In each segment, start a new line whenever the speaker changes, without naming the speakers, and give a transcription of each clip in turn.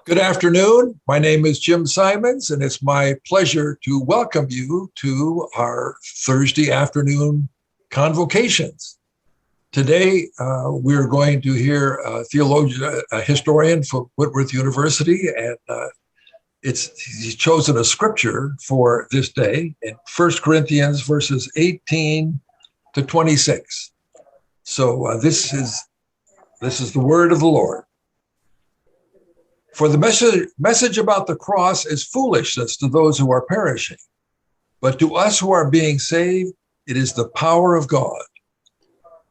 Good afternoon. My name is Jim Simons, and it's my pleasure to welcome you to our Thursday afternoon convocations. Today, we're going to hear a theologian, a historian from Whitworth University, and he's chosen a scripture for this day in 1 Corinthians verses 18 to 26. So this is the word of the Lord. For the message about the cross is foolishness to those who are perishing, but to us who are being saved, it is the power of God.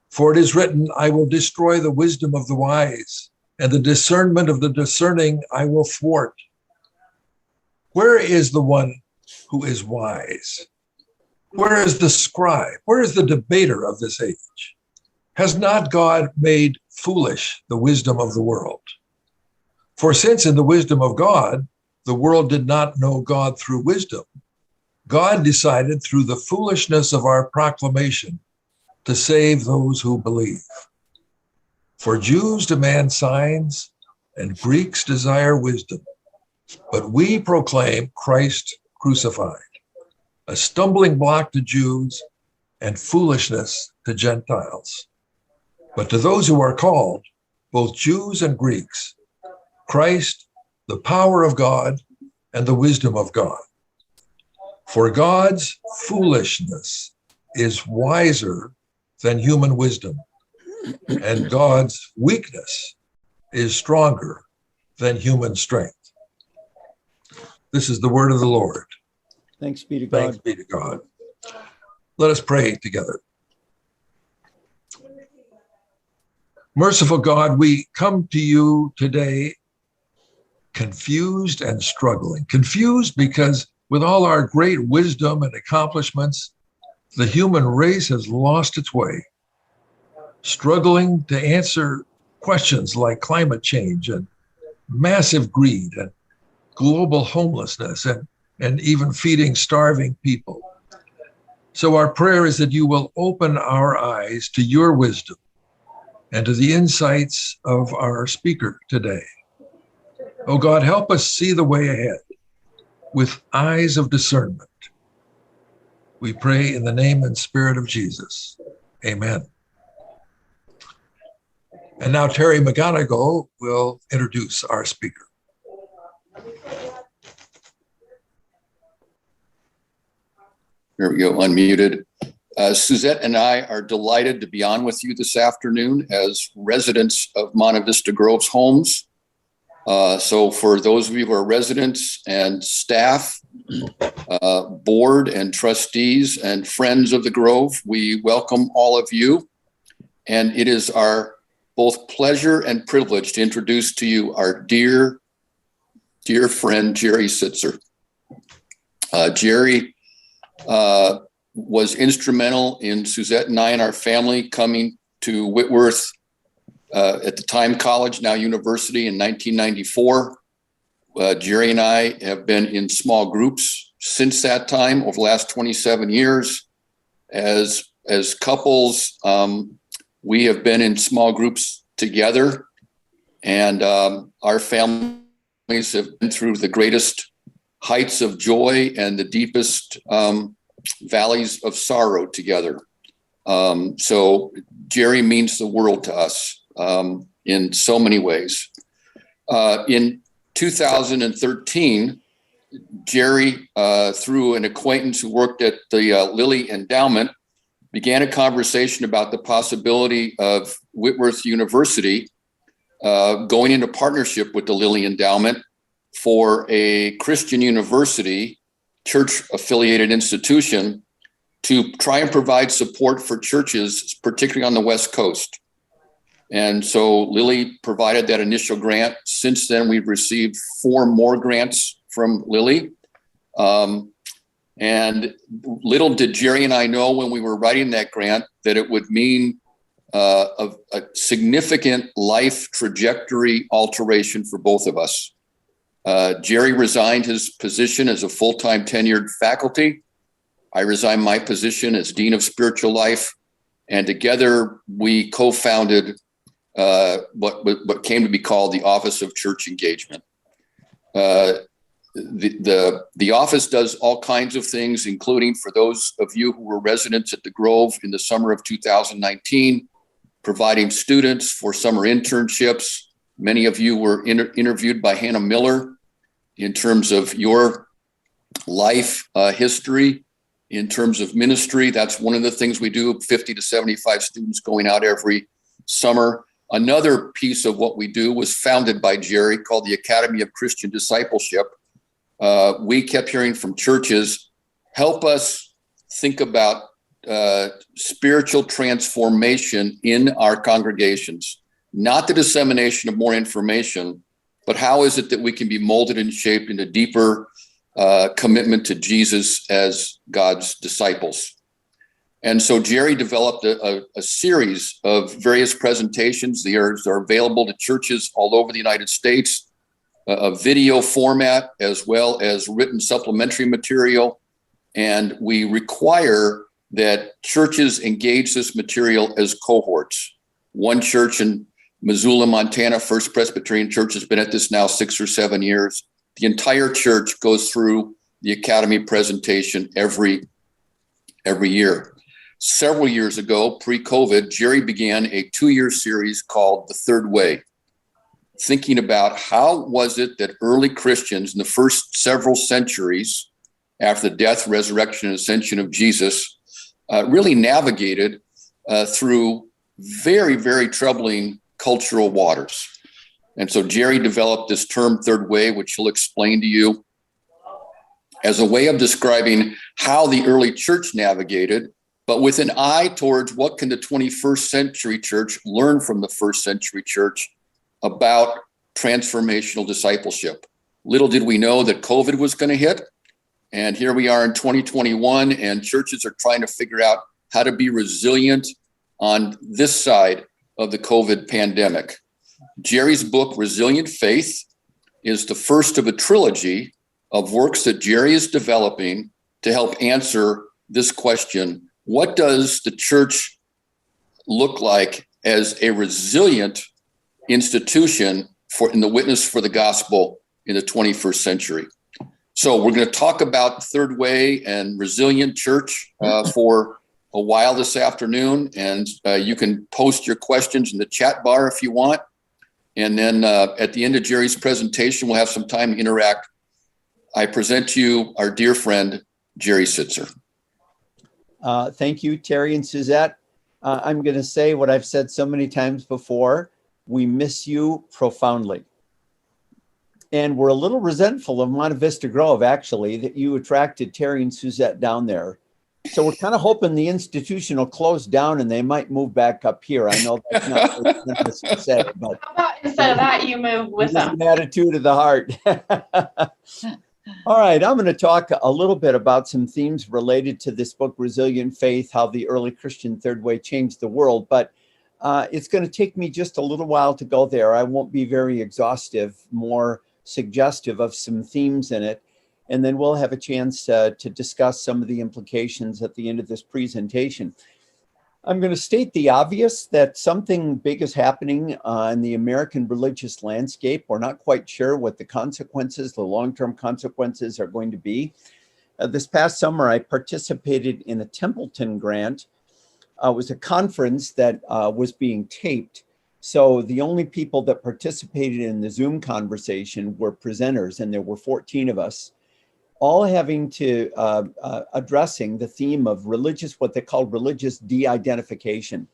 For it is written, I will destroy the wisdom of the wise, and the discernment of the discerning I will thwart. Where is the one who is wise? Where is the scribe? Where is the debater of this age? Has not God made foolish the wisdom of the world? For since in the wisdom of God, the world did not know God through wisdom, God decided through the foolishness of our proclamation to save those who believe. For Jews demand signs and Greeks desire wisdom, but we proclaim Christ crucified, a stumbling block to Jews and foolishness to Gentiles. But to those who are called, both Jews and Greeks, Christ, the power of God and the wisdom of God. For God's foolishness is wiser than human wisdom, and God's weakness is stronger than human strength. This is the word of the Lord.
Thanks be to God.
Thanks be to God. Let us pray together. Merciful God, we come to you today confused and struggling. Confused because with all our great wisdom and accomplishments, the human race has lost its way, struggling to answer questions like climate change and massive greed and global homelessness and even feeding starving people. So our prayer is that you will open our eyes to your wisdom and to the insights of our speaker today. Oh God, help us see the way ahead with eyes of discernment. We pray in the name and spirit of Jesus. Amen. And now Terry McGonigal will introduce our speaker.
Here we go, unmuted. Suzanne and I are delighted to be on with you this afternoon as residents of Monte Vista Grove's homes. So for those of you who are residents and staff, board and trustees and friends of the Grove, we welcome all of you. And it is our both pleasure and privilege to introduce to you our dear friend, Gerald Sittser. Jerry was instrumental in Suzette and I and our family coming to Whitworth at the time college, now university, in 1994. Jerry and I have been in small groups since that time over the last 27 years. As couples, we have been in small groups together, and our families have been through the greatest heights of joy and the deepest valleys of sorrow together. So Jerry means the world to us in so many ways. In 2013, Jerry, through an acquaintance who worked at the Lilly Endowment, began a conversation about the possibility of Whitworth University going into partnership with the Lilly Endowment for a Christian university, church-affiliated institution, to try and provide support for churches, particularly on the West Coast. And so Lilly provided that initial grant. Since then, we've received 4 more grants from Lilly. And little did Jerry and I know when we were writing that grant that it would mean a significant life trajectory alteration for both of us. Jerry resigned his position as a full-time tenured faculty. I resigned my position as Dean of Spiritual Life. And together we co-founded what came to be called the Office of Church Engagement. The office does all kinds of things, including for those of you who were residents at the Grove in the summer of 2019, providing students for summer internships. Many of you were interviewed by Hannah Miller in terms of your life history, in terms of ministry. That's one of the things we do, 50 to 75 students going out every summer. Another piece of what we do was founded by Jerry, called the Academy of Christian Discipleship. We kept hearing from churches, help us think about spiritual transformation in our congregations, not the dissemination of more information, but how is it that we can be molded and shaped into deeper commitment to Jesus as God's disciples. And so Jerry developed a series of various presentations. They are available to churches all over the United States, a video format, as well as written supplementary material. And we require that churches engage this material as cohorts. One church in Missoula, Montana, First Presbyterian Church, has been at this now 6 or 7 years. The entire church goes through the Academy presentation every year. Several years ago, pre-COVID, Jerry began a 2-year series called The Third Way, thinking about how was it that early Christians in the first several centuries after the death, resurrection, and ascension of Jesus really navigated through very, very troubling cultural waters. And so Jerry developed this term third way, which he'll explain to you, as a way of describing how the early church navigated, but with an eye towards what can the 21st century church learn from the first century church about transformational discipleship. Little did we know that COVID was going to hit. And here we are in 2021, and churches are trying to figure out how to be resilient on this side of the COVID pandemic. Jerry's book, Resilient Faith, is the first of a trilogy of works that Jerry is developing to help answer this question. What does the church look like as a resilient institution in the witness for the gospel in the 21st century? So we're going to talk about Third Way and Resilient Church for a while this afternoon, and you can post your questions in the chat bar if you want. And then at the end of Jerry's presentation, we'll have some time to interact. I present to you our dear friend, Jerry Sittser.
Thank you, Terry and Suzette. I'm going to say what I've said so many times before. We miss you profoundly. And we're a little resentful of Monte Vista Grove, actually, that you attracted Terry and Suzette down there. So we're kind of hoping the institution will close down and they might move back up here. I know that's not what you said, but
how about instead of that, you move with them?
An attitude of the heart. All right, I'm going to talk a little bit about some themes related to this book, Resilient Faith, how the early Christian third way changed the world. But it's going to take me just a little while to go there. I won't be very exhaustive, more suggestive of some themes in it. And then we'll have a chance to discuss some of the implications at the end of this presentation. I'm going to state the obvious that something big is happening in the American religious landscape. We're not quite sure what the consequences, the long-term consequences are going to be. This past summer, I participated in a Templeton grant. It was a conference that was being taped. So the only people that participated in the Zoom conversation were presenters, and there were 14 of us, all having to addressing the theme of what they called religious de-identification.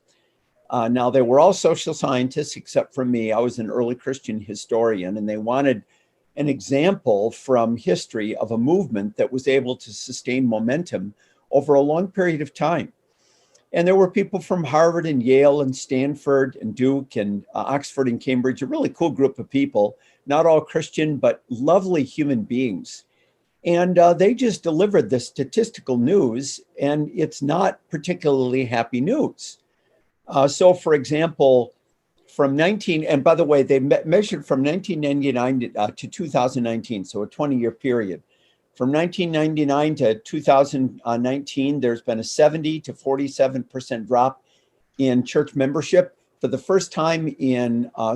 Now, they were all social scientists except for me. I was an early Christian historian, and they wanted an example from history of a movement that was able to sustain momentum over a long period of time. And there were people from Harvard and Yale and Stanford and Duke and Oxford and Cambridge, a really cool group of people, not all Christian, but lovely human beings. And they just delivered the statistical news, and it's not particularly happy news. So, for example, and by the way, they measured from 1999 to 2019, so a 20-year period. From 1999 to 2019, there's been a 70 to 47% drop in church membership. For the first time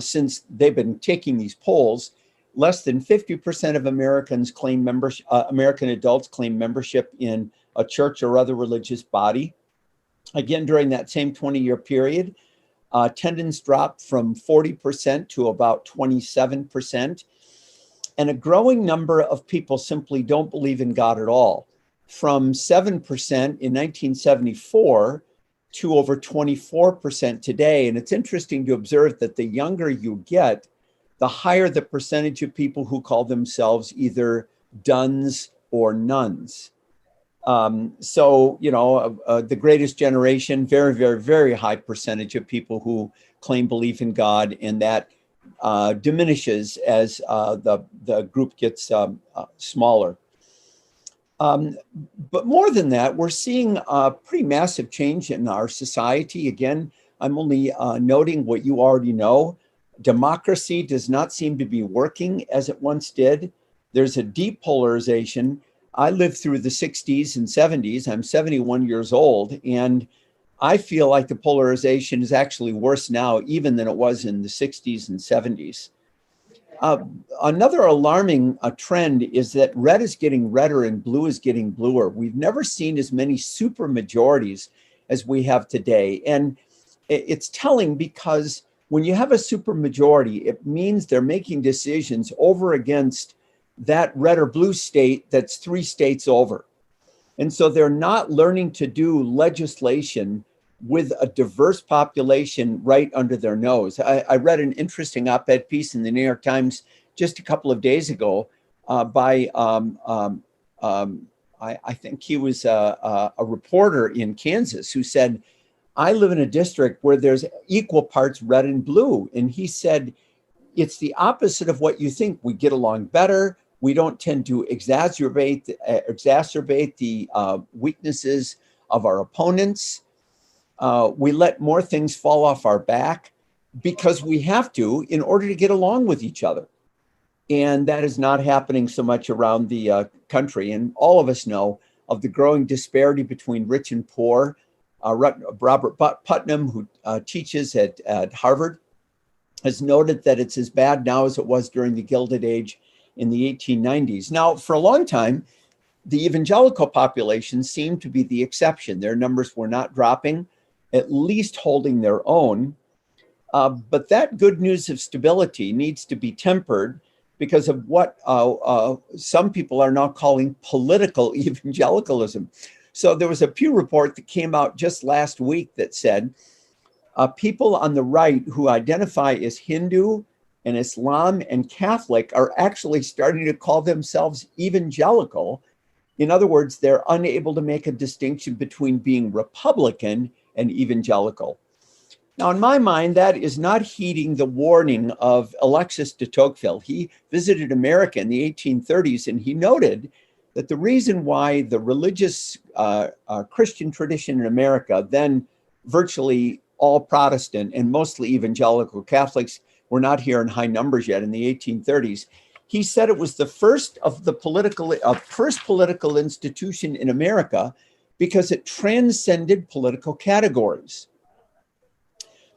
since they've been taking these polls, Less than 50% of Americans claim membership, American adults claim membership in a church or other religious body. Again, during that same 20-year period, attendance dropped from 40% to about 27%. And a growing number of people simply don't believe in God at all, from 7% in 1974 to over 24% today. And it's interesting to observe that the younger you get, the higher the percentage of people who call themselves either duns or nuns. So, you know, the greatest generation, very, very, very high percentage of people who claim belief in God, and that diminishes as the group gets smaller. But more than that, we're seeing a pretty massive change in our society. Again, I'm only noting what you already know. Democracy does not seem to be working as it once did. There's a deep polarization. I lived through the 60s and 70s. I'm 71 years old, and I feel like the polarization is actually worse now even than it was in the 60s and 70s. Another alarming trend is that red is getting redder and blue is getting bluer. We've never seen as many super majorities as we have today. And it's telling because when you have a super majority, it means they're making decisions over against that red or blue state that's 3 states over. And so they're not learning to do legislation with a diverse population right under their nose. I read an interesting op-ed piece in the New York Times just a couple of days ago by, I think he was a reporter in Kansas who said, I live in a district where there's equal parts red and blue. And he said, it's the opposite of what you think. We get along better. We don't tend to exacerbate the weaknesses of our opponents. We let more things fall off our back because we have to in order to get along with each other. And that is not happening so much around the country. And all of us know of the growing disparity between rich and poor. Robert Putnam, who teaches at Harvard, has noted that it's as bad now as it was during the Gilded Age in the 1890s. Now, for a long time, the evangelical population seemed to be the exception. Their numbers were not dropping, at least holding their own. But that good news of stability needs to be tempered because of what some people are now calling political evangelicalism. So there was a Pew report that came out just last week that said people on the right who identify as Hindu and Islam and Catholic are actually starting to call themselves evangelical. In other words, they're unable to make a distinction between being Republican and evangelical. Now, in my mind, that is not heeding the warning of Alexis de Tocqueville. He visited America in the 1830s, and he noted that the reason why the religious Christian tradition in America, then virtually all Protestant and mostly evangelical Catholics, were not here in high numbers yet in the 1830s. He said it was the first political institution in America because it transcended political categories.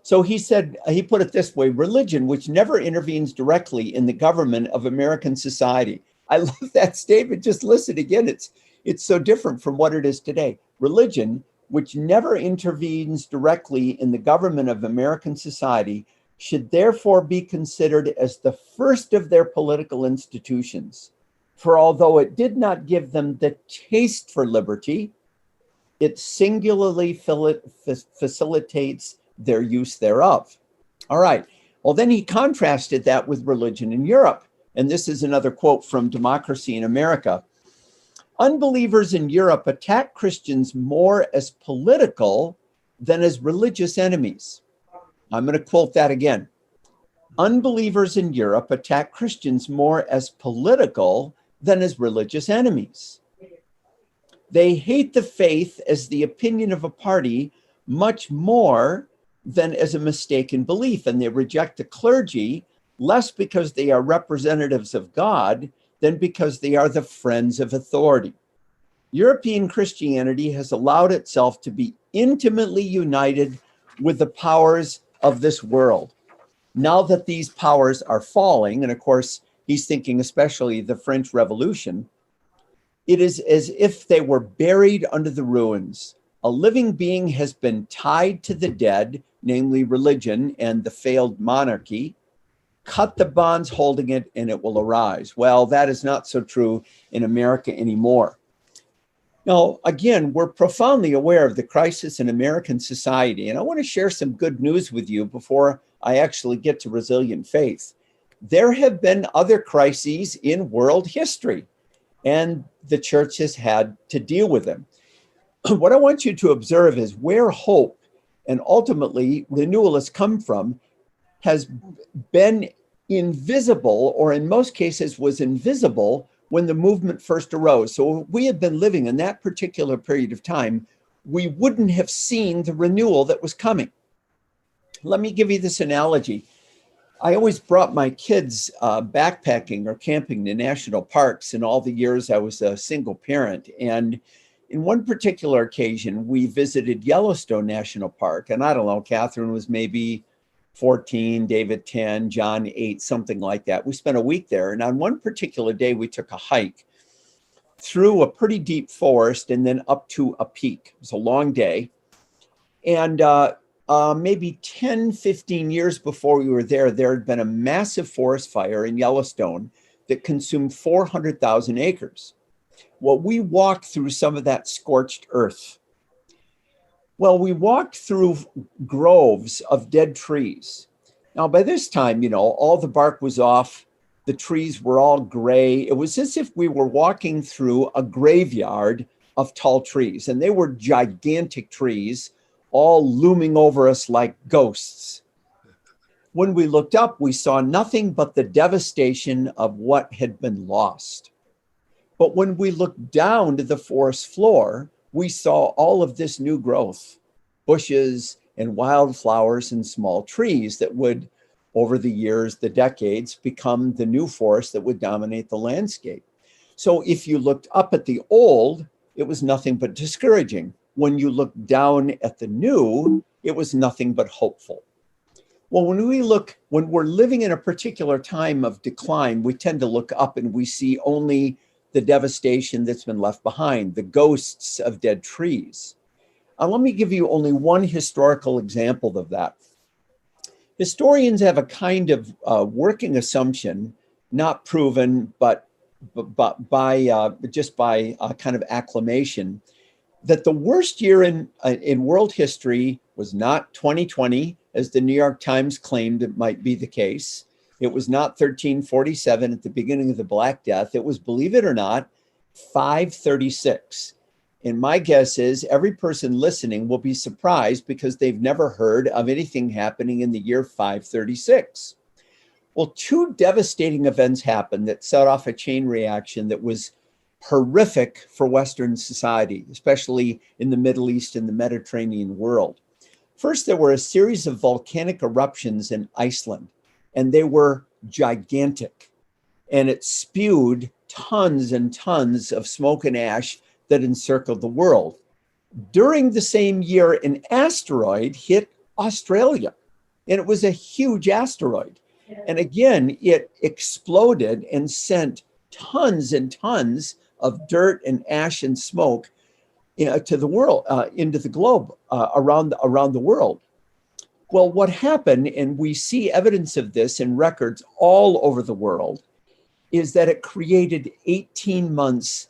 So he said, he put it this way: religion, which never intervenes directly in the government of American society. I love that statement. Just listen again. It's so different from what it is today. Religion, which never intervenes directly in the government of American society, should therefore be considered as the first of their political institutions. For although it did not give them the taste for liberty, it singularly facilitates their use thereof. All right. Well, then he contrasted that with religion in Europe. And this is another quote from Democracy in America. Unbelievers in Europe attack Christians more as political than as religious enemies. I'm going to quote that again. Unbelievers in Europe attack Christians more as political than as religious enemies. They hate the faith as the opinion of a party much more than as a mistaken belief, and they reject the clergy less because they are representatives of God than because they are the friends of authority. European Christianity has allowed itself to be intimately united with the powers of this world. Now that these powers are falling, and of course, he's thinking especially the French Revolution, it is as if they were buried under the ruins. A living being has been tied to the dead, namely religion and the failed monarchy. Cut the bonds holding it and it will arise. Well, that is not so true in America anymore. Now, again, we're profoundly aware of the crisis in American society, and I want to share some good news with you before I actually get to resilient faith. There have been other crises in world history, and the church has had to deal with them. What I want you to observe is where hope and ultimately renewal has come from has been invisible, or in most cases was invisible when the movement first arose. So if we had been living in that particular period of time, we wouldn't have seen the renewal that was coming. Let me give you this analogy. I always brought my kids backpacking or camping to national parks in all the years I was a single parent. And in one particular occasion, we visited Yellowstone National Park. And I don't know, Catherine was maybe 14, David 10, John 8, something like that. We spent a week there. And on one particular day, we took a hike through a pretty deep forest and then up to a peak. It was a long day. And maybe 10, 15 years before we were there, there had been a massive forest fire in Yellowstone that consumed 400,000 acres. Well, we walked through some of that scorched earth. Well, we walked through groves of dead trees. Now, by this time, all the bark was off. The trees were all gray. It was as if we were walking through a graveyard of tall trees, and they were gigantic trees, all looming over us like ghosts. When we looked up, we saw nothing but the devastation of what had been lost. But when we looked down to the forest floor, we saw all of this new growth, bushes and wildflowers and small trees that would, over the years, the decades, become the new forest that would dominate the landscape. So if you looked up at the old, it was nothing but discouraging. When you looked down at the new, it was nothing but hopeful. Well, when we're living in a particular time of decline, we tend to look up and we see only the devastation that's been left behind, the ghosts of dead trees. Let me give you only one historical example of that. Historians have a kind of working assumption, not proven, but just by kind of acclamation, that the worst year in world history was not 2020, as the New York Times claimed it might be the case. It was not 1347 at the beginning of the Black Death. It was, believe it or not, 536. And my guess is every person listening will be surprised because they've never heard of anything happening in the year 536. Well, two devastating events happened that set off a chain reaction that was horrific for Western society, especially in the Middle East and the Mediterranean world. First, there were a series of volcanic eruptions in Iceland, and they were gigantic. And it spewed tons and tons of smoke and ash that encircled the world. During the same year, an asteroid hit Australia, and it was a huge asteroid. And again, it exploded and sent tons and tons of dirt and ash and smoke to the world, into the globe, around the world. Well, what happened, and we see evidence of this in records all over the world, is that it created 18 months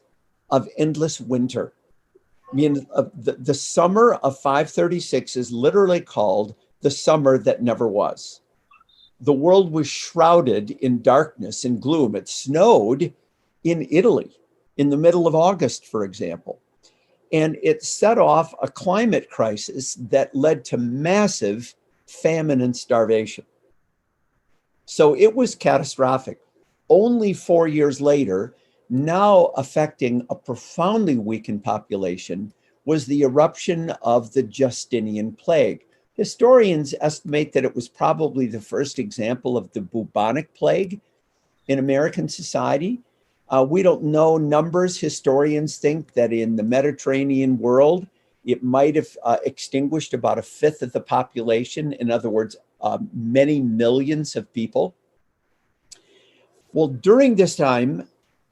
of endless winter. I mean, the summer of 536 is literally called the summer that never was. The world was shrouded in darkness and gloom. It snowed in Italy in the middle of August, for example. And it set off a climate crisis that led to massive famine and starvation. So it was catastrophic. Only 4 years later, now affecting a profoundly weakened population, was the eruption of the Justinian plague. Historians estimate that it was probably the first example of the bubonic plague in American society. We don't know numbers. Historians think that in the Mediterranean world, it might have extinguished about 1/5 of the population. In other words, many millions of people. Well, during this time,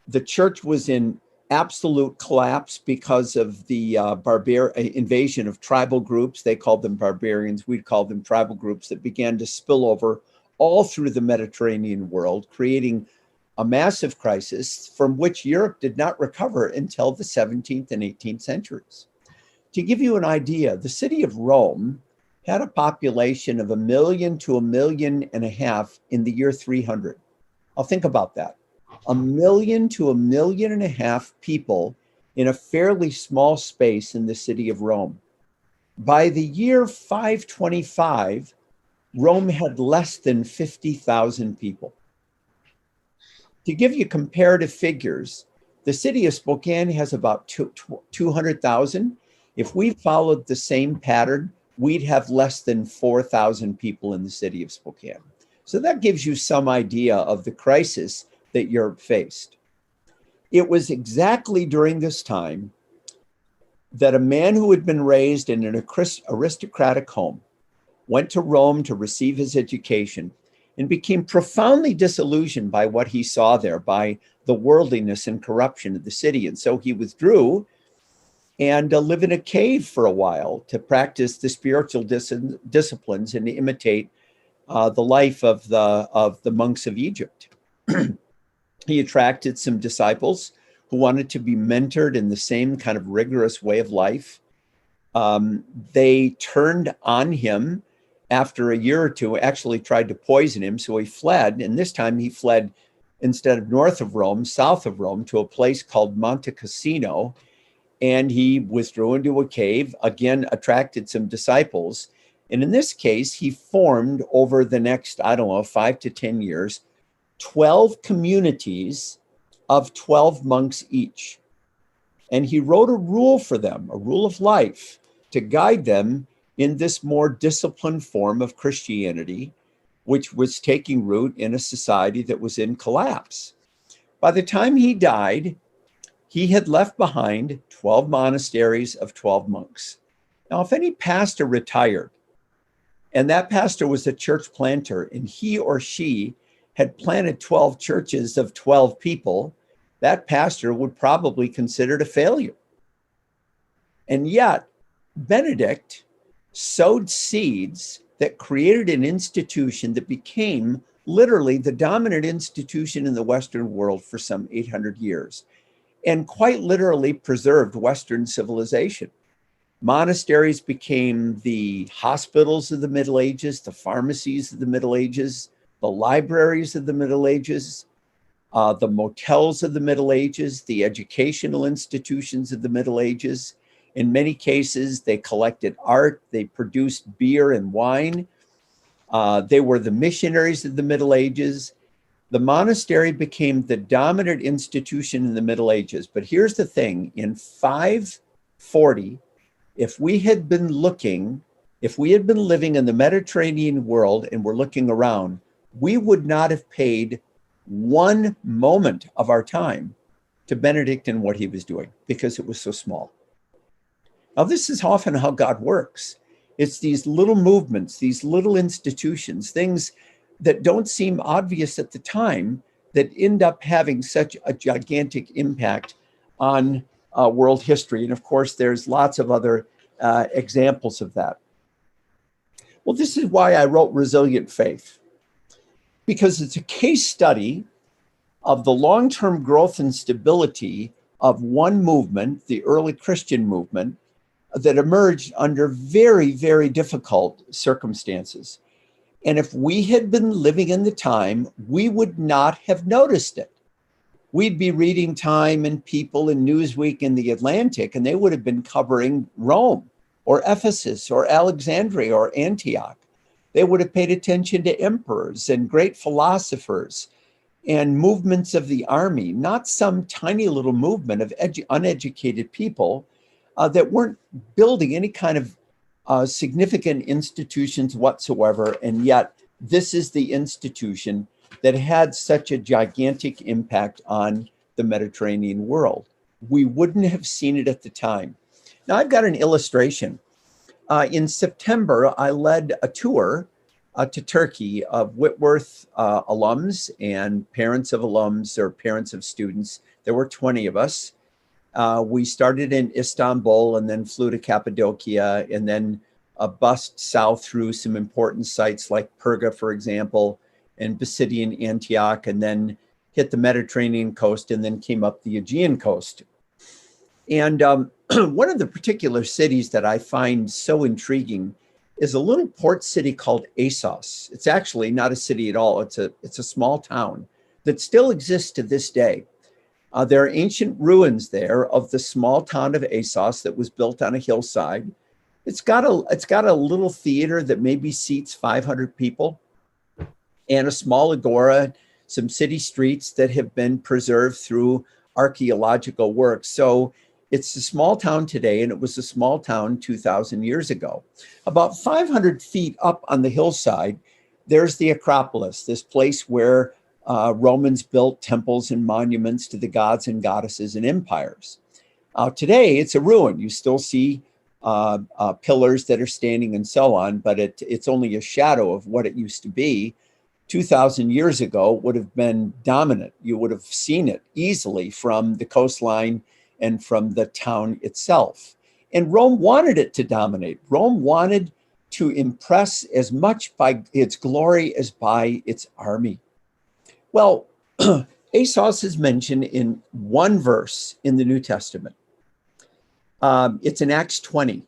the church was in absolute collapse because of the invasion of tribal groups. They called them barbarians. We'd call them tribal groups that began to spill over all through the Mediterranean world, creating a massive crisis from which Europe did not recover until the 17th and 18th centuries. To give you an idea, the city of Rome had a population of 1 million to 1.5 million in the year 300. I'll think about that. 1 million to 1.5 million people in a fairly small space in the city of Rome. By the year 525, Rome had less than 50,000 people. To give you comparative figures, the city of Spokane has about 200,000. If we followed the same pattern, we'd have less than 4,000 people in the city of Spokane. So that gives you some idea of the crisis that Europe faced. It was exactly during this time that a man who had been raised in an aristocratic home went to Rome to receive his education and became profoundly disillusioned by what he saw there, by the worldliness and corruption of the city. And so he withdrew and lived in a cave for a while to practice the spiritual disciplines and to imitate the life of the monks of Egypt. He attracted some disciples who wanted to be mentored in the same kind of rigorous way of life. They turned on him after a year or two, actually tried to poison him, so he fled. And this time he fled, instead of north of Rome, south of Rome, to a place called Monte Cassino. And he withdrew into a cave, again, attracted some disciples. And in this case, he formed over the next, 5 to 10 years, 12 communities of 12 monks each. And he wrote a rule for them, a rule of life, to guide them in this more disciplined form of Christianity, which was taking root in a society that was in collapse. By the time he died, he had left behind 12 monasteries of 12 monks. Now, if any pastor retired, and that pastor was a church planter, and he or she had planted 12 churches of 12 people, that pastor would probably consider it a failure. And yet, Benedict sowed seeds that created an institution that became literally the dominant institution in the Western world for some 800 years, and quite literally preserved Western civilization. Monasteries became the hospitals of the Middle Ages, the pharmacies of the Middle Ages, the libraries of the Middle Ages, the motels of the Middle Ages, the educational institutions of the Middle Ages. In many cases, they collected art, they produced beer and wine. They were the missionaries of the Middle Ages. The monastery became the dominant institution in the Middle Ages. But here's the thing, in 540, if we had been living in the Mediterranean world and were looking around, we would not have paid one moment of our time to Benedict and what he was doing because it was so small. Now, this is often how God works. It's these little movements, these little institutions, things that don't seem obvious at the time that end up having such a gigantic impact on world history. And of course, there's lots of other examples of that. Well, this is why I wrote Resilient Faith, because it's a case study of the long-term growth and stability of one movement, the early Christian movement, that emerged under very, very difficult circumstances. And if we had been living in the time, we would not have noticed it. We'd be reading Time and People and Newsweek and The Atlantic, and they would have been covering Rome or Ephesus or Alexandria or Antioch. They would have paid attention to emperors and great philosophers and movements of the army, not some tiny little movement of uneducated people that weren't building any kind of significant institutions whatsoever. And yet this is the institution that had such a gigantic impact on the Mediterranean world. We wouldn't have seen it at the time. Now I've got an illustration. In September, I led a tour to Turkey of Whitworth alums and parents of alums or parents of students. There were 20 of us. We started in Istanbul and then flew to Cappadocia and then bussed south through some important sites like Perga, for example, and Pisidian Antioch, and then hit the Mediterranean coast and then came up the Aegean coast. And one of the particular cities that I find so intriguing is a little port city called Assos. It's actually not a city at all. It's a small town that still exists to this day. There are ancient ruins there of the small town of Assos that was built on a hillside. It's got a little theater that maybe seats 500 people and a small agora, some city streets that have been preserved through archaeological work. So it's a small town today, and it was a small town 2,000 years ago. About 500 feet up on the hillside, there's the Acropolis, this place where Romans built temples and monuments to the gods and goddesses and empires. Today, it's a ruin. You still see pillars that are standing and so on, but it's only a shadow of what it used to be. 2,000 years ago would have been dominant. You would have seen it easily from the coastline and from the town itself. And Rome wanted it to dominate. Rome wanted to impress as much by its glory as by its army. Well, Assos is mentioned in one verse in the New Testament. It's in Acts 20.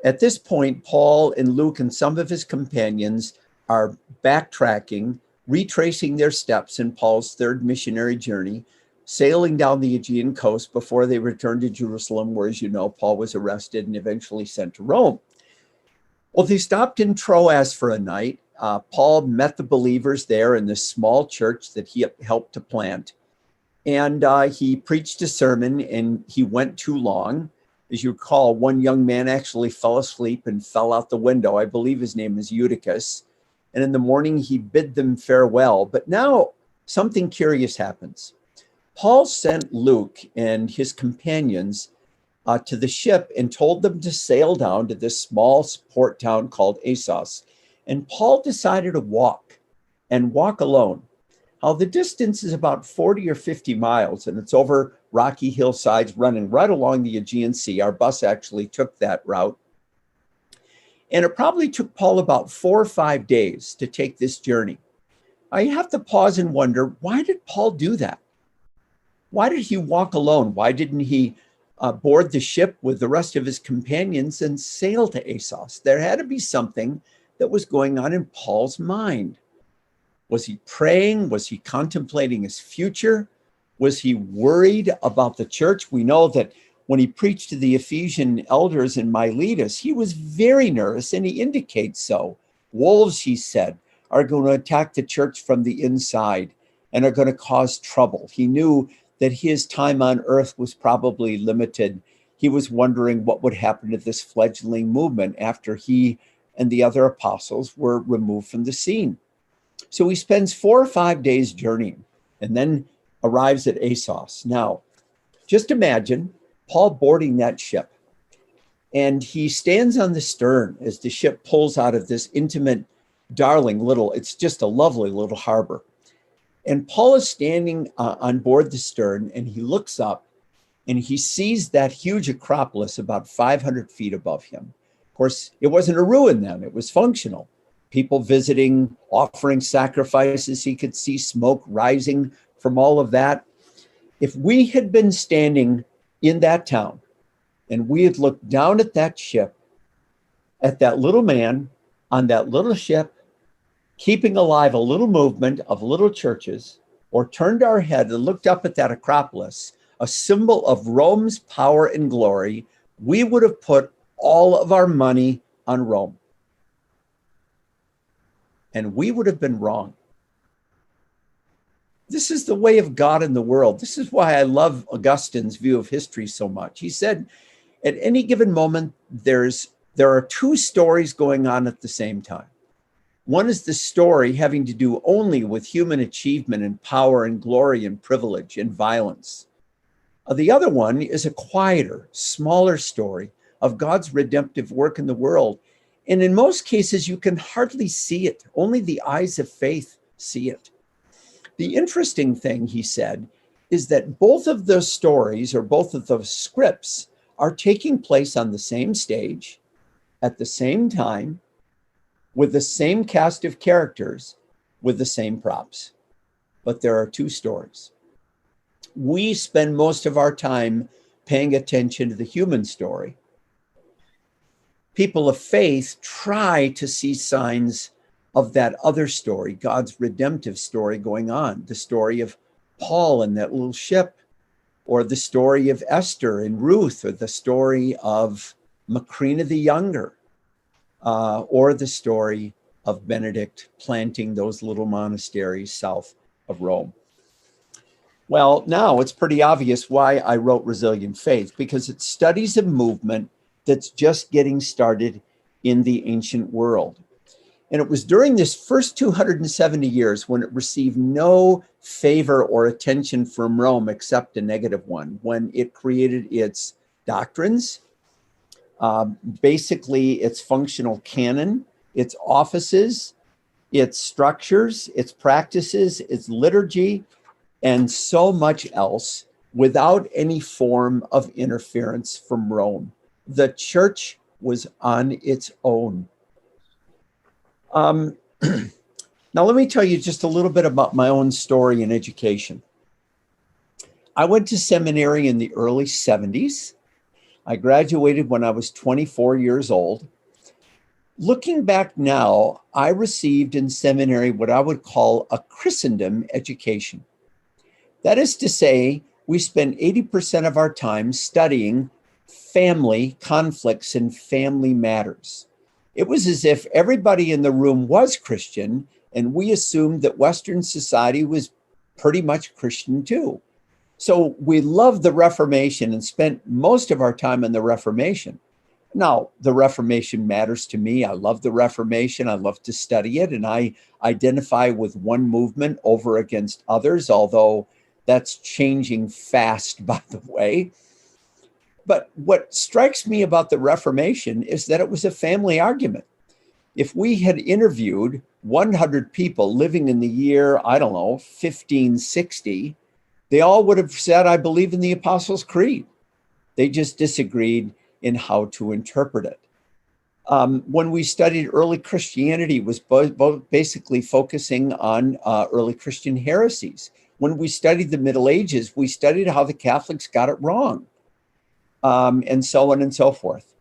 At this point, Paul and Luke and some of his companions are backtracking, retracing their steps in Paul's third missionary journey, sailing down the Aegean coast before they returned to Jerusalem, where, as you know, Paul was arrested and eventually sent to Rome. Well, they stopped in Troas for a night. Paul met the believers there in this small church that he helped to plant. And he preached a sermon, and he went too long. As you recall, one young man actually fell asleep and fell out the window. I believe his name is Eutychus. And in the morning, he bid them farewell. But now something curious happens. Paul sent Luke and his companions to the ship and told them to sail down to this small port town called Assos. And Paul decided to walk alone. Now, the distance is about 40 or 50 miles, and it's over rocky hillsides running right along the Aegean Sea. Our bus actually took that route. And it probably took Paul about 4 or 5 days to take this journey. I have to pause and wonder, why did Paul do that? Why did he walk alone? Why didn't he board the ship with the rest of his companions and sail to Assos? There had to be something that was going on in Paul's mind. Was he praying? Was he contemplating his future? Was he worried about the church? We know that when he preached to the Ephesian elders in Miletus, he was very nervous, and he indicates so. Wolves, he said, are going to attack the church from the inside and are going to cause trouble. He knew that his time on earth was probably limited. He was wondering what would happen to this fledgling movement after he and the other apostles were removed from the scene. So he spends 4 or 5 days journeying and then arrives at Assos. Now, just imagine Paul boarding that ship, and he stands on the stern as the ship pulls out of this intimate, darling little, it's just a lovely little harbor. And Paul is standing on board the stern, and he looks up and he sees that huge Acropolis about 500 feet above him. Of course, it wasn't a ruin then, it was functional. People visiting, offering sacrifices. He could see smoke rising from all of that. If we had been standing in that town and we had looked down at that ship, at that little man on that little ship, keeping alive a little movement of little churches, or turned our head and looked up at that Acropolis, a symbol of Rome's power and glory, we would have put all of our money on Rome. And we would have been wrong. This is the way of God in the world. This is why I love Augustine's view of history so much. He said, at any given moment, there are 2 stories going on at the same time. One is the story having to do only with human achievement and power and glory and privilege and violence. The other one is a quieter, smaller story of God's redemptive work in the world. And in most cases, you can hardly see it. Only the eyes of faith see it. The interesting thing, he said, is that both of those stories or both of those scripts are taking place on the same stage at the same time with the same cast of characters with the same props. But there are two stories. We spend most of our time paying attention to the human story. People of faith try to see signs of that other story, God's redemptive story going on, the story of Paul and that little ship, or the story of Esther and Ruth, or the story of Macrina the Younger, or the story of Benedict planting those little monasteries south of Rome. Well, now it's pretty obvious why I wrote Resilient Faith, because it studies a movement that's just getting started in the ancient world. And it was during this first 270 years when it received no favor or attention from Rome except a negative one, when it created its doctrines, basically its functional canon, its offices, its structures, its practices, its liturgy, and so much else without any form of interference from Rome. The church was on its own. Now, let me tell you just a little bit about my own story in education. I went to seminary in the early 70s. I graduated when I was 24 years old. Looking back now, I received in seminary what I would call a Christendom education. That is to say, we spent 80% of our time studying family conflicts and family matters. It was as if everybody in the room was Christian, and we assumed that Western society was pretty much Christian too. So we loved the Reformation and spent most of our time in the Reformation. Now, the Reformation matters to me. I love the Reformation. I love to study it, and I identify with one movement over against others, although that's changing fast, by the way. But what strikes me about the Reformation is that it was a family argument. If we had interviewed 100 people living in the year, 1560, they all would have said, I believe in the Apostles' Creed. They just disagreed in how to interpret it. When we studied early Christianity, it was basically focusing on early Christian heresies. When we studied the Middle Ages, we studied how the Catholics got it wrong. And so on and so forth.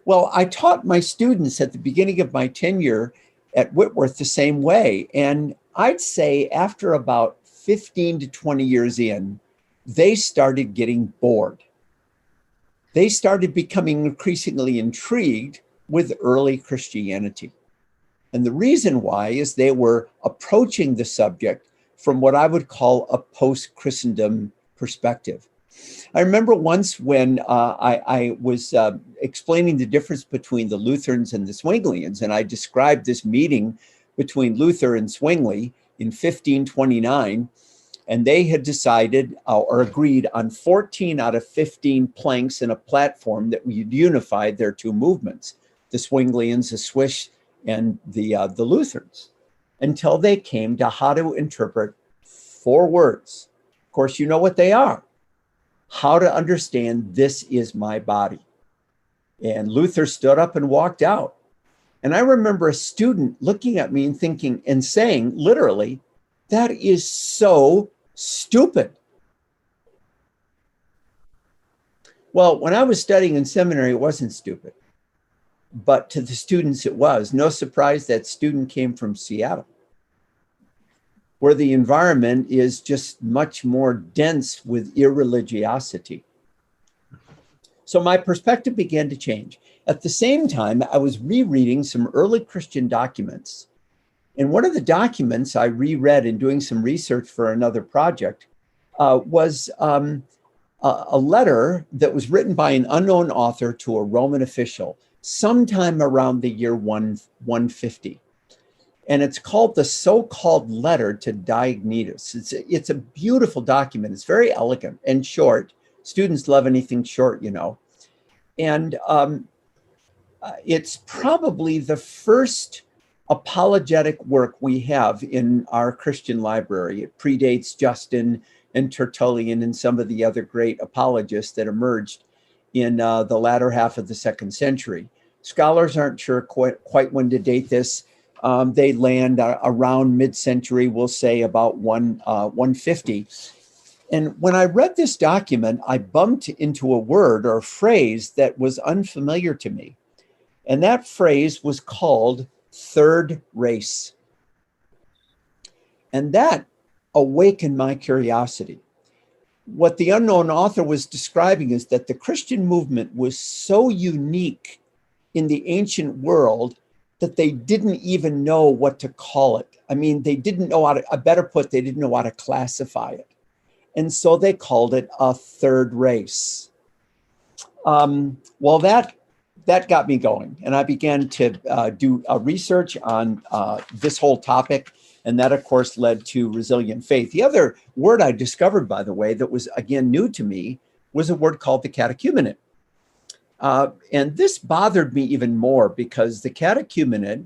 Well, I taught my students at the beginning of my tenure at Whitworth the same way. And I'd say after about 15 to 20 years in, they started getting bored. They started becoming increasingly intrigued with early Christianity. And the reason why is they were approaching the subject from what I would call a post-Christendom perspective. I remember once when I was explaining the difference between the Lutherans and the Zwinglians, and I described this meeting between Luther and Zwingli in 1529, and they had decided or agreed on 14 out of 15 planks in a platform that would unify their two movements, the Zwinglians, the Swiss, and the Lutherans, until they came to how to interpret 4 words. Of course, you know what they are. How to understand this is my body. And Luther stood up and walked out. And I remember a student looking at me and thinking and saying, literally, that is so stupid. Well, when I was studying in seminary, it wasn't stupid. But to the students, it was. No surprise that student came from Seattle, where the environment is just much more dense with irreligiosity. So my perspective began to change. At the same time, I was rereading some early Christian documents. And one of the documents I reread in doing some research for another project was a letter that was written by an unknown author to a Roman official sometime around the year 150. And it's called the so-called letter to Deidentification. It's a beautiful document. It's very elegant and short. Students love anything short, you know. And It's probably the first apologetic work we have in our Christian library. It predates Justin and Tertullian and some of the other great apologists that emerged in the latter half of the 2nd century. Scholars aren't sure quite when to date this. They land around mid-century, we'll say about 150. And when I read this document, I bumped into a word or a phrase that was unfamiliar to me. And that phrase was called third race. And that awakened my curiosity. What the unknown author was describing is that the Christian movement was so unique in the ancient world that they didn't even know what to call it. I mean, they didn't know how to, better put, they didn't know how to classify it. And so they called it a third race. Well, that got me going. And I began to do research on this whole topic. And that, of course, led to resilient faith. The other word I discovered, by the way, that was, again, new to me, was a word called the catechumenate. And this bothered me even more because the catechumenate,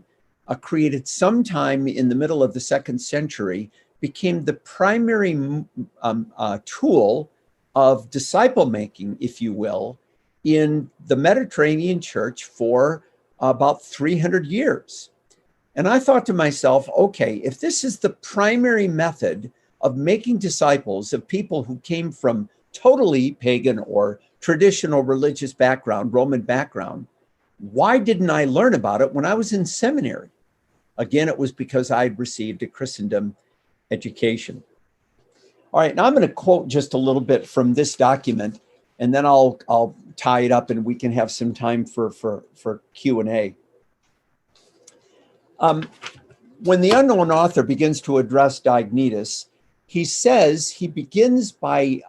created sometime in the middle of the 2nd century, became the primary tool of disciple making, if you will, in the Mediterranean church for about 300 years. And I thought to myself, okay, if this is the primary method of making disciples of people who came from totally pagan or traditional religious background, Roman background, why didn't I learn about it when I was in seminary? Again, it was because I'd received a Christendom education. All right, now I'm going to quote just a little bit from this document, and then I'll tie it up and we can have some time for Q&A. When the unknown author begins to address Diognetus, he says he begins by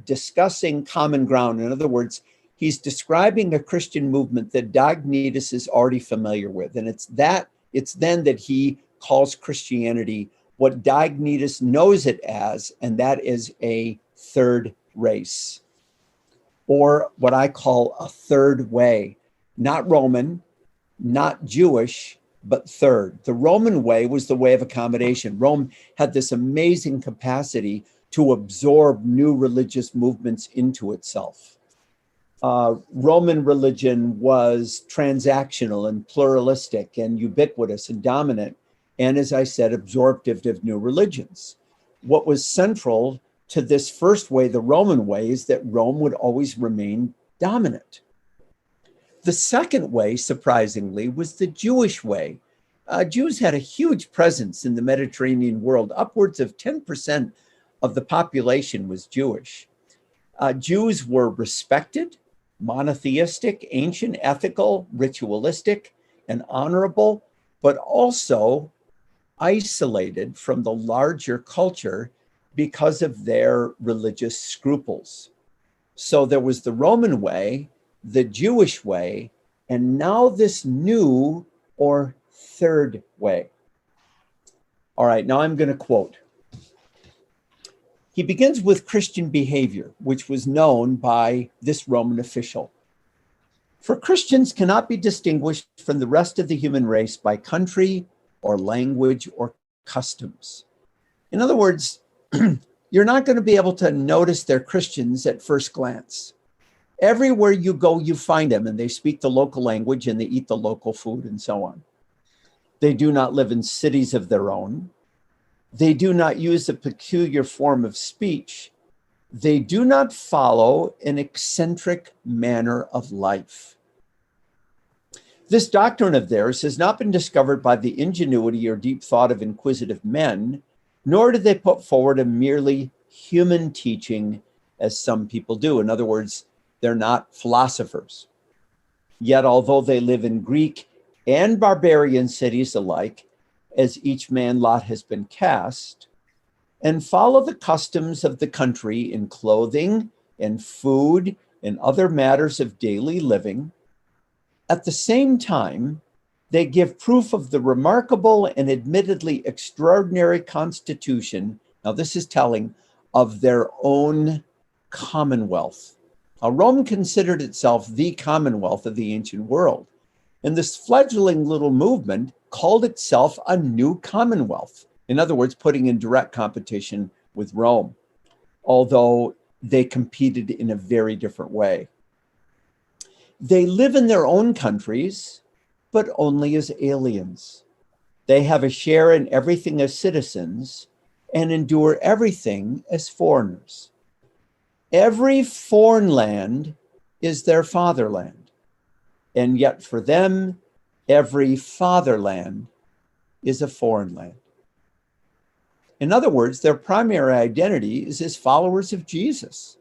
discussing common ground. In other words, he's describing a Christian movement that Diognetus is already familiar with. And it's then that he calls Christianity what Diognetus knows it as, and that is a third race, or what I call a third way, not Roman, not Jewish, but third. The Roman way was the way of accommodation. Rome had this amazing capacity to absorb new religious movements into itself. Roman religion was transactional and pluralistic and ubiquitous and dominant, and as I said, absorptive of new religions. What was central to this first way, the Roman way, is that Rome would always remain dominant. The second way, surprisingly, was the Jewish way. Jews had a huge presence in the Mediterranean world. Upwards of 10% of the population was Jewish. Jews were respected, monotheistic, ancient, ethical, ritualistic, and honorable, but also isolated from the larger culture because of their religious scruples. So there was the Roman way, the Jewish way, and now this new or third way. All right, now I'm going to quote. He begins with Christian behavior, which was known by this Roman official. For Christians cannot be distinguished from the rest of the human race by country or language or customs. In other words, you're not going to be able to notice they're Christians at first glance. Everywhere you go, you find them, and they speak the local language and they eat the local food and so on. They do not live in cities of their own. They do not use a peculiar form of speech. They do not follow an eccentric manner of life. This doctrine of theirs has not been discovered by the ingenuity or deep thought of inquisitive men, nor do they put forward a merely human teaching as some people do. In other words, they're not philosophers. Yet, although they live in Greek and barbarian cities alike, as each man lot has been cast, and follow the customs of the country in clothing and food and other matters of daily living, at the same time, they give proof of the remarkable and admittedly extraordinary constitution, now this is telling, of their own commonwealth. Rome considered itself the commonwealth of the ancient world. And this fledgling little movement called itself a new commonwealth. In other words, putting in direct competition with Rome, although they competed in a very different way. They live in their own countries, but only as aliens. They have a share in everything as citizens and endure everything as foreigners. Every foreign land is their fatherland, and yet for them, every fatherland is a foreign land. In other words, their primary identity is as followers of Jesus,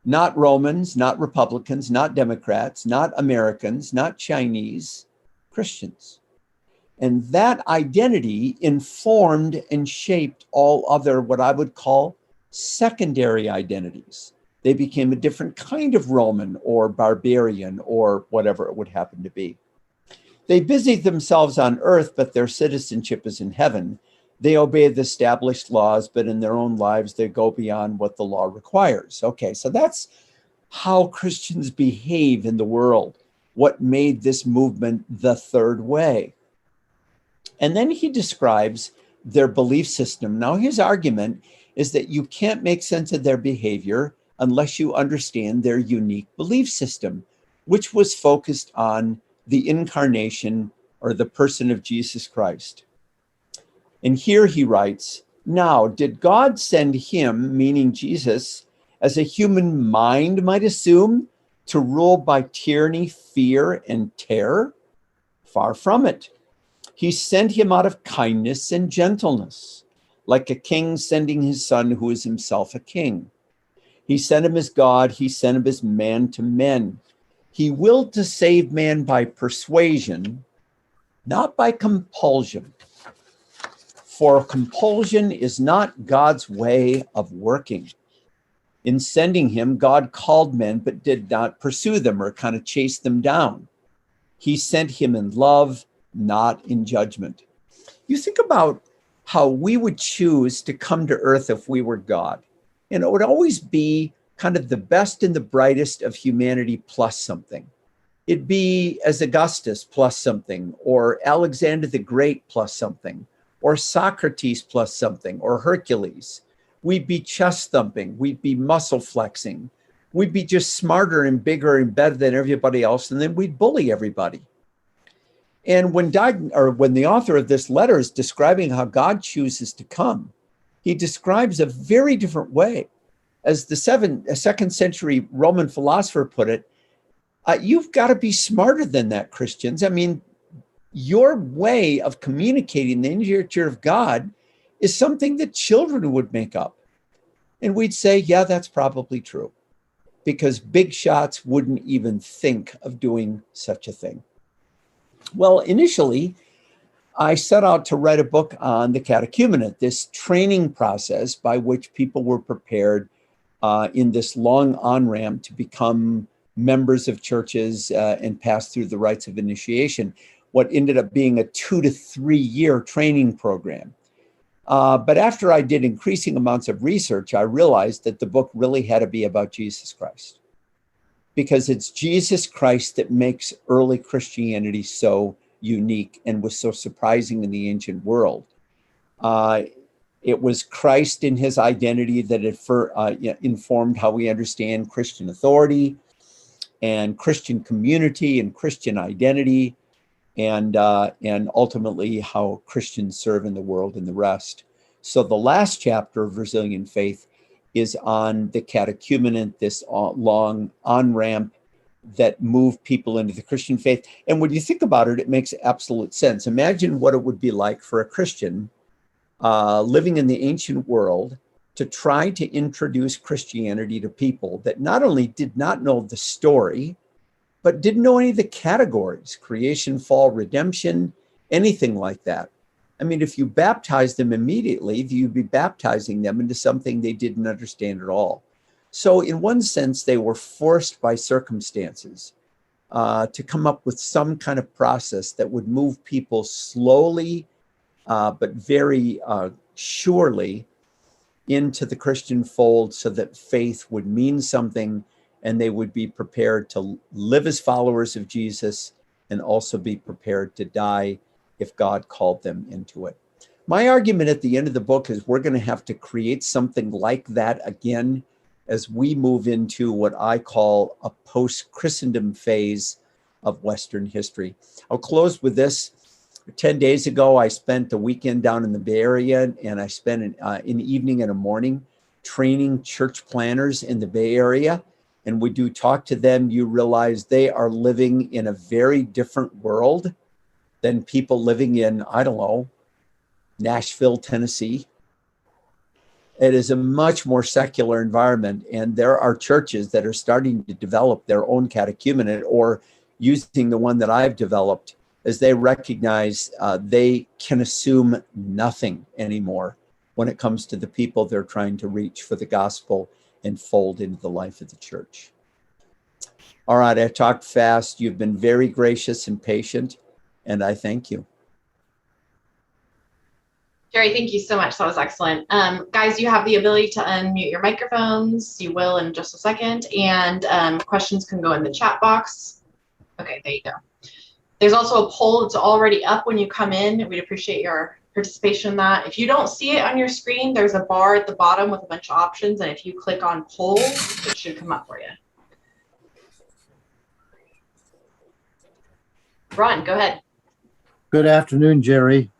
not Romans, not Republicans, not Democrats, not Americans, not Chinese, Christians. And that identity informed and shaped all other, what I would call, secondary identities. They became a different kind of Roman or barbarian or whatever it would happen to be. They busied themselves on earth, but their citizenship is in heaven. They obey the established laws, but in their own lives, they go beyond what the law requires. Okay, so that's how Christians behave in the world, what made this movement the third way. And then he describes their belief system. Now, his argument is that you can't make sense of their behavior unless you understand their unique belief system, which was focused on the incarnation or the person of Jesus Christ. And here he writes, now, did God send him, meaning Jesus, as a human mind might assume, to rule by tyranny, fear, and terror? Far from it. He sent him out of kindness and gentleness, like a king sending his son who is himself a king. He sent him as God, he sent him as man to men. He willed to save man by persuasion, not by compulsion. For compulsion is not God's way of working. In sending him, God called men, but did not pursue them or kind of chase them down. He sent him in love, not in judgment. You think about how we would choose to come to earth if we were God. And it would always be kind of the best and the brightest of humanity plus something. It'd be as Augustus plus something, or Alexander the Great plus something, or Socrates plus something, or Hercules. We'd be chest thumping. We'd be muscle flexing. We'd be just smarter and bigger and better than everybody else. And then we'd bully everybody. And when the author of this letter is describing how God chooses to come, he describes a very different way. As the second century Roman philosopher put it, you've got to be smarter than that, Christians. I mean, your way of communicating the nature of God is something that children would make up. And we'd say, yeah, that's probably true, because big shots wouldn't even think of doing such a thing. Well, initially, I set out to write a book on the catechumenate, this training process by which people were prepared in this long on-ramp to become members of churches and pass through the rites of initiation, what ended up being a 2 to 3 year training program. But after I did increasing amounts of research, I realized that the book really had to be about Jesus Christ, because it's Jesus Christ that makes early Christianity so unique and was so surprising in the ancient world. It was Christ in his identity that informed how we understand Christian authority and Christian community and Christian identity, and ultimately how Christians serve in the world and the rest. So the last chapter of Resilient Faith is on the catechumenate, this long on-ramp that moved people into the Christian faith. And when you think about it, it makes absolute sense. Imagine what it would be like for a Christian living in the ancient world to try to introduce Christianity to people that not only did not know the story, but didn't know any of the categories, creation, fall, redemption, anything like that. I mean, if you baptize them immediately, you'd be baptizing them into something they didn't understand at all. So in one sense, they were forced by circumstances to come up with some kind of process that would move people slowly, but very surely into the Christian fold, so that faith would mean something and they would be prepared to live as followers of Jesus and also be prepared to die if God called them into it. My argument at the end of the book is we're going to have to create something like that again as we move into what I call a post-Christendom phase of Western history. I'll close with this. 10 days ago, I spent a weekend down in the Bay Area, and I spent an evening and a morning training church planners in the Bay Area. And when you talk to them, you realize they are living in a very different world than people living in, I don't know, Nashville, Tennessee. It is a much more secular environment, and there are churches that are starting to develop their own catechumenate or using the one that I've developed as they recognize they can assume nothing anymore when it comes to the people they're trying to reach for the gospel and fold into the life of the church. All right, I talked fast. You've been very gracious and patient, and I thank you.
Jerry, thank you so much. That was excellent. Guys, you have the ability to unmute your microphones. You will in just a second. And questions can go in the chat box. Okay, there you go. There's also a poll that's already up when you come in. We'd appreciate your participation in that. If you don't see it on your screen, there's a bar at the bottom with a bunch of options. And if you click on poll, it should come up for you. Ron, go ahead.
Good afternoon, Jerry.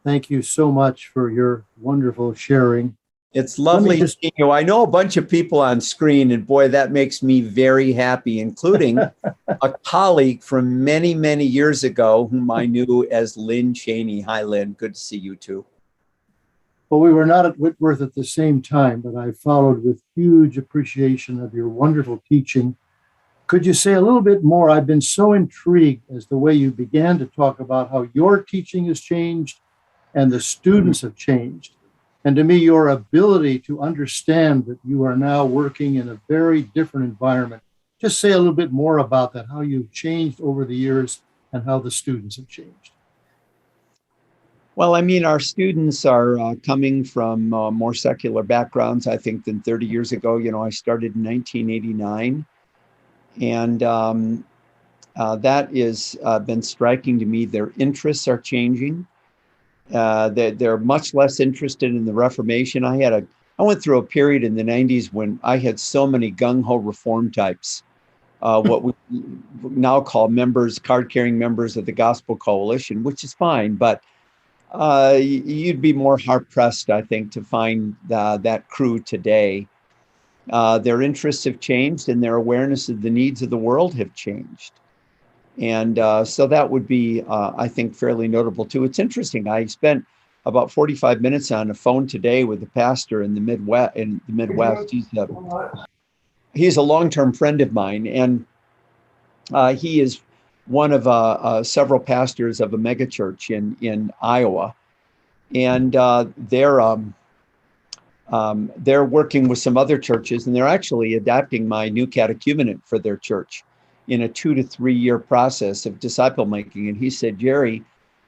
Thank you so much for your wonderful sharing.
It's lovely seeing you. I know a bunch of people on screen, and boy, that makes me very happy, including a colleague from many, many years ago whom I knew as Lynn Cheney. Hi, Lynn. Good to see you too.
Well, we were not at Whitworth at the same time, but I followed with huge appreciation of your wonderful teaching. Could you say a little bit more? I've been so intrigued as the way you began to talk about how your teaching has changed and the students have changed. And to me, your ability to understand that you are now working in a very different environment. Just say a little bit more about that, how you've changed over the years and how the students have changed.
Well, I mean, our students are coming from more secular backgrounds, I think, than 30 years ago. You know, I started in 1989. And that is been striking to me. Their interests are changing. They're much less interested in the Reformation. I went through a period in the 90s when I had so many gung-ho reform types, what we now call card-carrying members of the Gospel Coalition, which is fine, but you'd be more hard-pressed, I think, to find that crew today. Their interests have changed, and their awareness of the needs of the world have changed. And so that would be, I think, fairly notable too. It's interesting. I spent about 45 minutes on the phone today with the pastor in the Midwest. He's a long-term friend of mine, and he is one of several pastors of a megachurch in Iowa, and they're working with some other churches, and they're actually adapting my new catechumenate for their church in a 2 to 3 year process of disciple making. And he said, Jerry,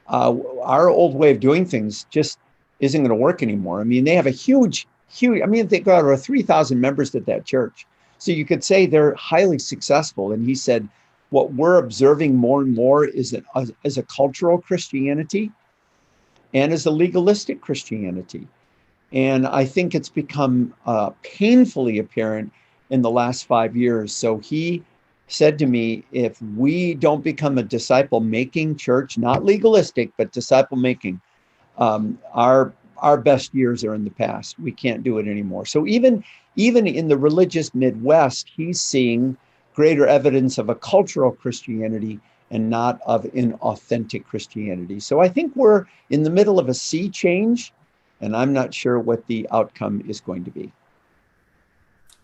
our old way of doing things just isn't going to work anymore. I mean, they have a huge, I mean, they got over 3,000 members at that church. So you could say they're highly successful. And he said, what we're observing more and more is a cultural Christianity and as a legalistic Christianity. And I think it's become painfully apparent in the last 5 years. So he said to me, if we don't become a disciple-making church, not legalistic, but disciple-making, our best years are in the past. We can't do it anymore. So even in the religious Midwest, he's seeing greater evidence of a cultural Christianity and not of an authentic Christianity. So I think we're in the middle of a sea change, and I'm not sure what the outcome is going to be.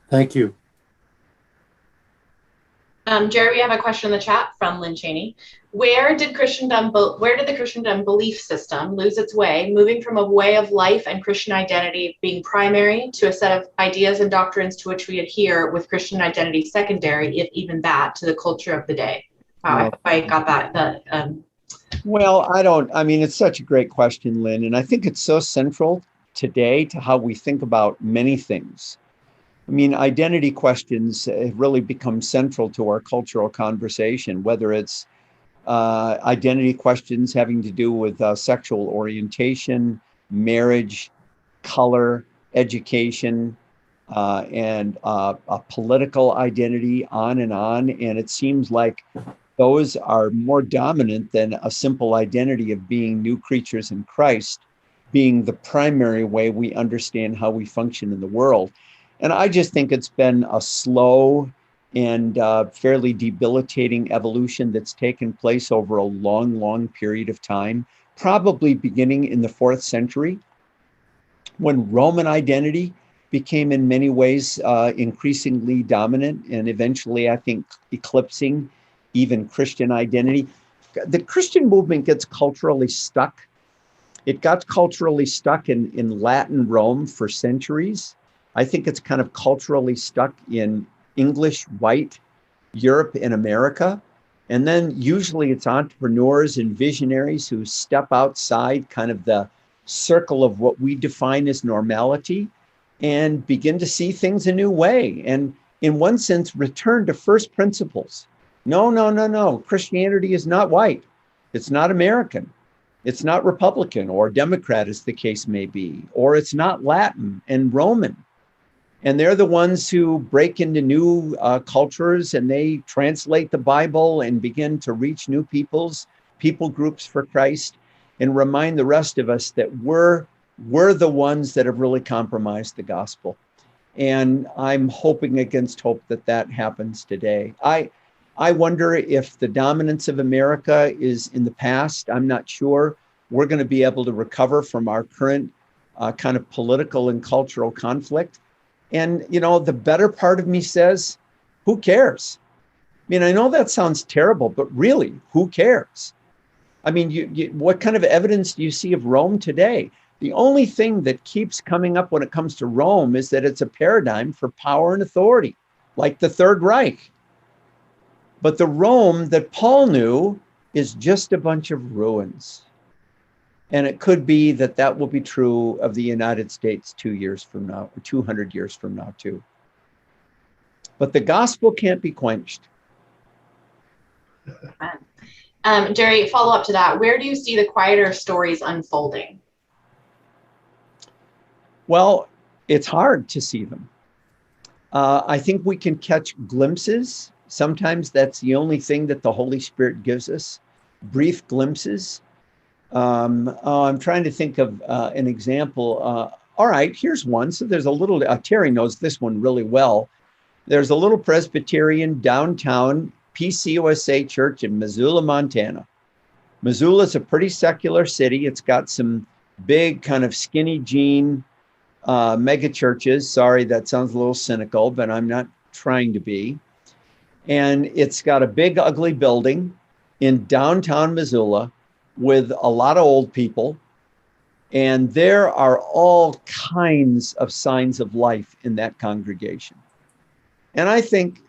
Thank you.
Jerry, we have a question in the chat from Lynn Cheney. Where did the Christendom belief system lose its way, moving from a way of life and Christian identity being primary to a set of ideas and doctrines to which we adhere with Christian identity secondary, if even that, to the culture of the day? Wow, I got that.
Well, I mean, it's such a great question, Lynn, and I think it's so central today to how we think about many things. I mean, identity questions have really become central to our cultural conversation, whether it's identity questions having to do with sexual orientation, marriage, color, education, and a political identity, on and on. And it seems like those are more dominant than a simple identity of being new creatures in Christ, being the primary way we understand how we function in the world. And I just think it's been a slow and fairly debilitating evolution that's taken place over a long, long period of time, probably beginning in the 4th century, when Roman identity became in many ways increasingly dominant, and eventually, I think, eclipsing even Christian identity. The Christian movement gets culturally stuck. It got culturally stuck in Latin Rome for centuries. I think it's kind of culturally stuck in English white Europe and America. And then usually it's entrepreneurs and visionaries who step outside kind of the circle of what we define as normality and begin to see things a new way. And in one sense, return to first principles. No. Christianity is not white. It's not American. It's not Republican or Democrat, as the case may be, or it's not Latin and Roman. And they're the ones who break into new cultures, and they translate the Bible and begin to reach new people groups for Christ, and remind the rest of us that we're the ones that have really compromised the gospel. And I'm hoping against hope that happens today. I wonder if the dominance of America is in the past. I'm not sure we're going to be able to recover from our current kind of political and cultural conflict. And, you know, the better part of me says, who cares? I mean, I know that sounds terrible, but really, who cares? I mean, what kind of evidence do you see of Rome today? The only thing that keeps coming up when it comes to Rome is that it's a paradigm for power and authority, like the Third Reich. But the Rome that Paul knew is just a bunch of ruins. And it could be that will be true of the United States 2 years from now, or 200 years from now, too. But the gospel can't be quenched.
Jerry, follow up to that. Where do you see the quieter stories unfolding?
Well, it's hard to see them. I think we can catch glimpses. Sometimes that's the only thing that the Holy Spirit gives us, brief glimpses. I'm trying to think of an example. All right, here's one. So there's a little, Terry knows this one really well. There's a little Presbyterian downtown PCUSA church in Missoula, Montana. Missoula is a pretty secular city. It's got some big kind of skinny jean mega churches. Sorry, that sounds a little cynical, but I'm not trying to be. And it's got a big, ugly building in downtown Missoula with a lot of old people. And there are all kinds of signs of life in that congregation. And I think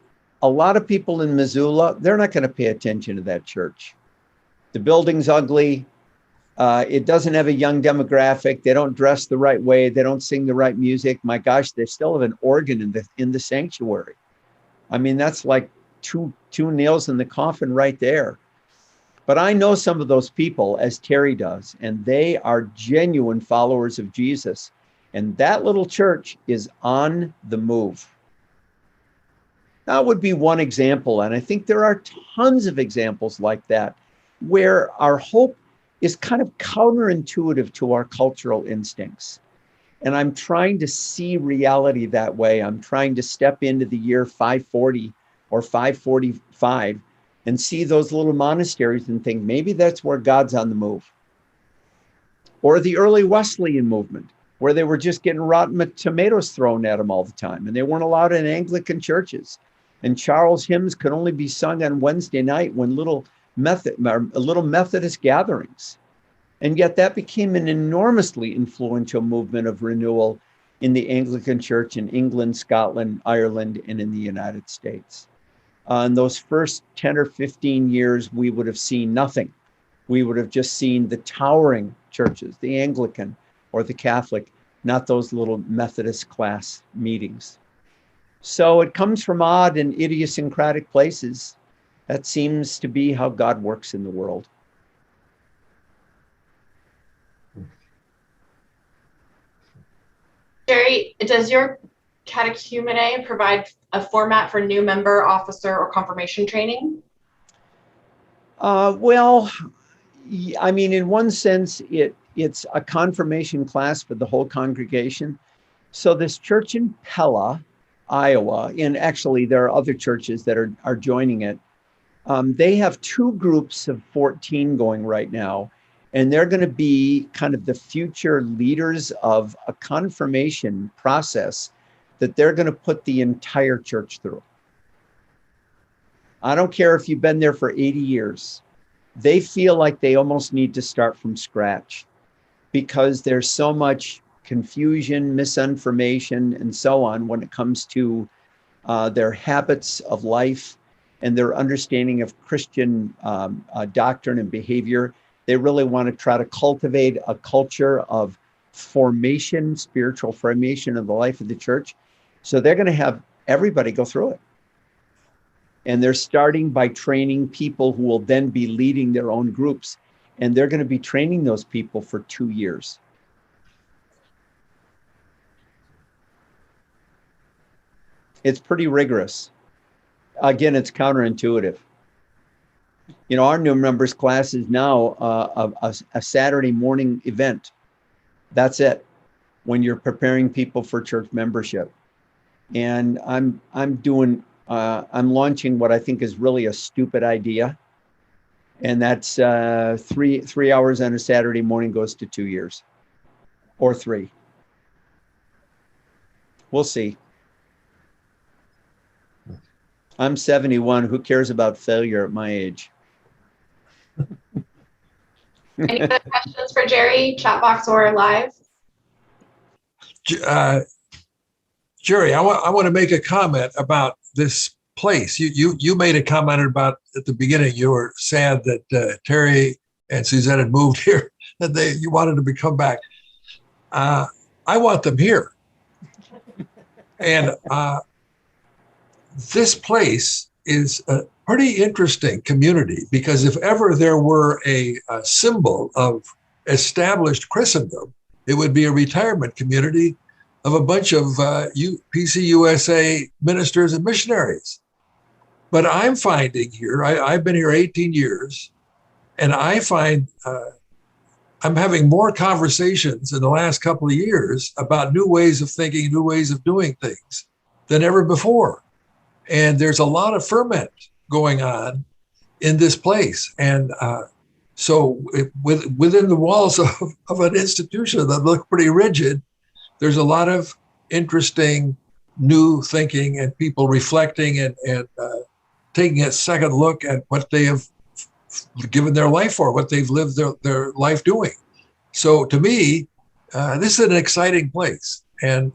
a lot of people in Missoula, they're not going to pay attention to that church. The building's ugly. It doesn't have a young demographic. They don't dress the right way. They don't sing the right music. My gosh, they still have an organ in the sanctuary. I mean, that's like two nails in the coffin right there. But I know some of those people, as Terry does, and they are genuine followers of Jesus. And that little church is on the move. That would be one example. And I think there are tons of examples like that, where our hope is kind of counterintuitive to our cultural instincts. And I'm trying to see reality that way. I'm trying to step into the year 540 or 545 and see those little monasteries and think, maybe that's where God's on the move. Or the early Wesleyan movement, where they were just getting rotten tomatoes thrown at them all the time, and they weren't allowed in Anglican churches. And Charles hymns could only be sung on Wednesday night when little Methodist gatherings. And yet that became an enormously influential movement of renewal in the Anglican Church in England, Scotland, Ireland, and in the United States. In those first 10 or 15 years, we would have seen nothing. We would have just seen the towering churches, the Anglican or the Catholic, not those little Methodist class meetings. So it comes from odd and idiosyncratic places. That seems to be how God works in the world.
Jerry, does your catechumenae provide a format for new member, officer, or confirmation training?
Well, I mean, in one sense, it's a confirmation class for the whole congregation. So this church in Pella, Iowa, and actually there are other churches that are joining it. They have two groups of 14 going right now, and they're going to be kind of the future leaders of a confirmation process that they're going to put the entire church through. I don't care if you've been there for 80 years. They feel like they almost need to start from scratch because there's so much confusion, misinformation, and so on when it comes to their habits of life and their understanding of Christian doctrine and behavior. They really want to try to cultivate a culture of formation, spiritual formation of the life of the church. So they're going to have everybody go through it. And they're starting by training people who will then be leading their own groups. And they're going to be training those people for 2 years. It's pretty rigorous. Again, it's counterintuitive. You know, our new members class is now a Saturday morning event. That's it. When you're preparing people for church membership. And I'm launching what I think is really a stupid idea. And that's 3 hours on a Saturday morning goes to 2 years or 3. We'll see. I'm 71. Who cares about failure at my age?
Any other questions for Jerry, chat box or live?
Jerry, I want to make a comment about this place. You made a comment about at the beginning. You were sad that Terry and Suzanne had moved here, that you wanted them to come back. I want them here, and this place is a pretty interesting community because if ever there were a symbol of established Christendom, it would be a retirement community of a bunch of PCUSA ministers and missionaries. But I'm finding here, I've been here 18 years, and I find I'm having more conversations in the last couple of years about new ways of thinking, new ways of doing things than ever before. And there's a lot of ferment going on in this place. And so within the walls of an institution that look pretty rigid, there's a lot of interesting new thinking and people reflecting and taking a second look at what they have given their life for, what they've lived their life doing. So to me, this is an exciting place. And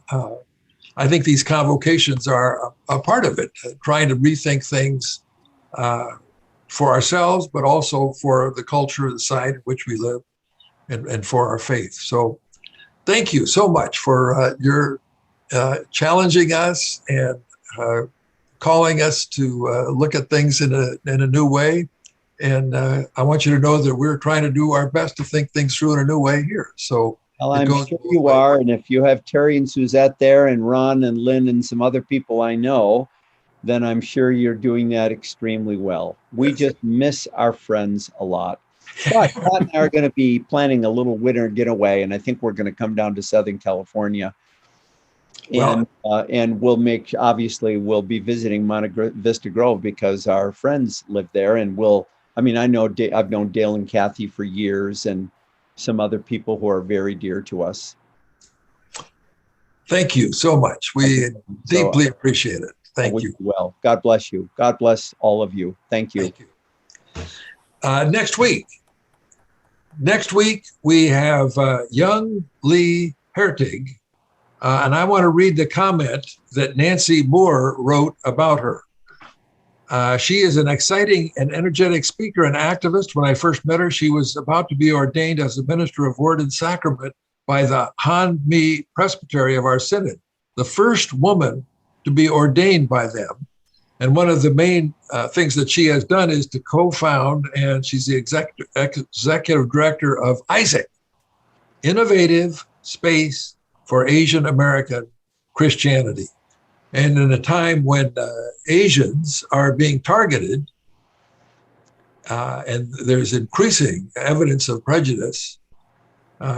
I think these convocations are a part of it, trying to rethink things for ourselves, but also for the culture of the site in which we live and for our faith. So thank you so much for your challenging us and calling us to look at things in a new way. And I want you to know that we're trying to do our best to think things through in a new way here. So
well, I'm sure you are. And if you have Terry and Suzette there and Ron and Lynn and some other people I know, then I'm sure you're doing that extremely well. We just miss our friends a lot. But Pat and I are going to be planning a little winter getaway, and I think we're going to come down to Southern California. And we'll we'll be visiting Monte Vista Grove because our friends live there. And I've known Dale and Kathy for years and some other people who are very dear to us.
Thank you so much. We deeply appreciate it. Thank you.
Well, God bless you. God bless all of you. Thank you.
Thank you. Next week, we have young Lee Hertig, and I want to read the comment that Nancy Moore wrote about her. She is an exciting and energetic speaker and activist. When I first met her, she was about to be ordained as a minister of Word and Sacrament by the Han Mi Presbytery of our synod, the first woman to be ordained by them. And one of the main things that she has done is to co-found, and she's the executive director of ISAC, Innovative Space for Asian American Christianity. And in a time when Asians are being targeted, and there's increasing evidence of prejudice,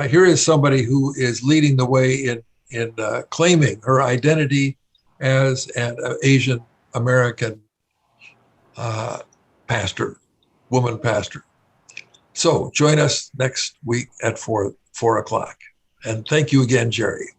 here is somebody who is leading the way in claiming her identity as an Asian American pastor, woman pastor. So join us next week at 4 o'clock. And thank you again, Jerry.